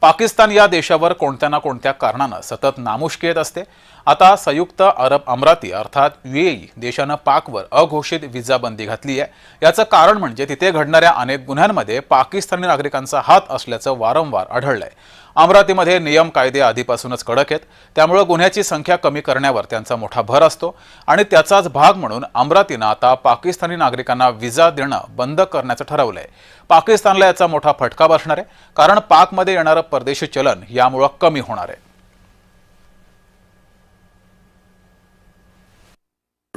पाकिस्तान या देशावर कोणत्या ना कोणत्या कारणानं सतत नामुष्की येत असते। आता संयुक्त अरब अमिराती अर्थात यूएई देशानं पाकवर अघोषित व्हिसा बंदी घातली आहे। याचं कारण म्हणजे तिथे घडणाऱ्या अनेक गुन्ह्यांमध्ये पाकिस्तानी नागरिकांचा हात असल्याचं वारंवार आढळलंय। अमिरातीमध्ये नियम कायदे आधीपासूनच कडक आहेत, त्यामुळे गुन्ह्याची संख्या कमी करण्यावर त्यांचा मोठा भर असतो आणि त्याचाच भाग म्हणून अमिरातीनं आता पाकिस्तानी नागरिकांना व्हिसा देणं बंद करण्याचं ठरवलंय। पाकिस्तानला याचा मोठा फटका बसणार आहे, कारण पाकमध्ये येणारं परदेशी चलन यामुळे कमी होणार आहे।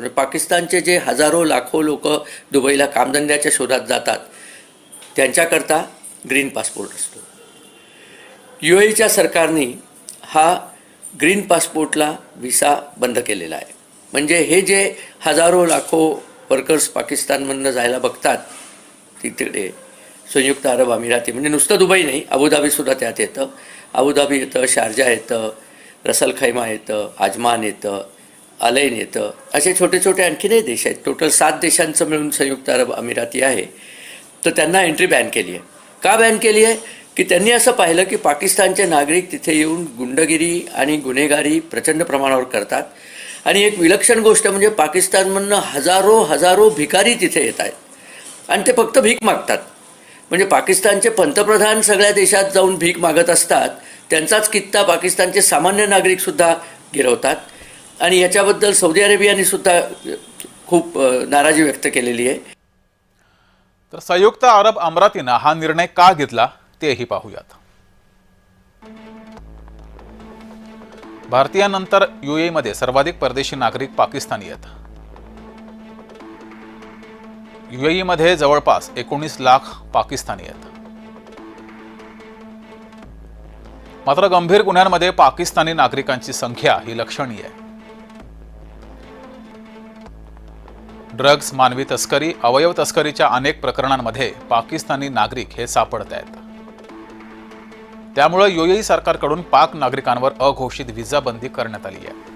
पाकिस्तानचे जे हजारो लाखो लोक दुबईला कामधंद्याच्या शोधात जातात त्यांच्याकरता ग्रीन पासपोर्ट असतो। यूएईच्या सरकारने हा ग्रीन पासपोर्टला व्हिसा बंद केलेला आहे। म्हणजे हे जे हजारो लाखो वर्कर्स पाकिस्तानमधनं जायला बघतात तिकडे संयुक्त अरब अमिराती, म्हणजे नुसतं दुबई नाही, अबुधाबीसुद्धा त्यात येतं। अबुधाबी येतं, शारजा येतं, रसल खैमा येतं, आजमान येतं, अलैन येतं, असे छोटे छोटे आणखीनही देश आहेत। टोटल 7 देशांचं मिळून संयुक्त अरब अमिराती आहे। तर त्यांना एंट्री बॅन केली आहे। का बॅन केली आहे की त्यांनी असं पाहिलं की पाकिस्तानचे नागरिक तिथे येऊन गुंडगिरी आणि गुन्हेगारी प्रचंड प्रमाणावर करतात। आणि एक विलक्षण गोष्ट म्हणजे पाकिस्तानमधनं हजारो भिकारी तिथे येत आहेत आणि ते फक्त भीक मागतात। म्हणजे पाकिस्तानचे पंतप्रधान सगळ्या देशात जाऊन भीक मागत असतात, त्यांचाच कित्ता पाकिस्तानचे सामान्य नागरिकसुद्धा गिरवतात। आणि याच्याबद्दल सौदी अरेबियाने सुद्धा खूप नाराजी व्यक्त केलेली आहे। तर संयुक्त अरब अमिरातीनं हा निर्णय का घेतला तेही पाहूयात। भारतीयांनंतर यूएईमध्ये सर्वाधिक परदेशी नागरिक पाकिस्तानी आहेत। यूएईमध्ये जवळपास 19 लाख पाकिस्तानी आहेत। मात्र गंभीर गुन्ह्यांमध्ये पाकिस्तानी नागरिकांची संख्या ही लक्षणीय आहे। ड्रग्ज, मानवी तस्करी, अवयव तस्करीच्या अनेक प्रकरणांमध्ये पाकिस्तानी नागरिक हे सापडत आहेत। त्यामुळे यूएई सरकारकडून पाक नागरिकांवर अघोषित व्हिसा बंदी करण्यात आली आहे।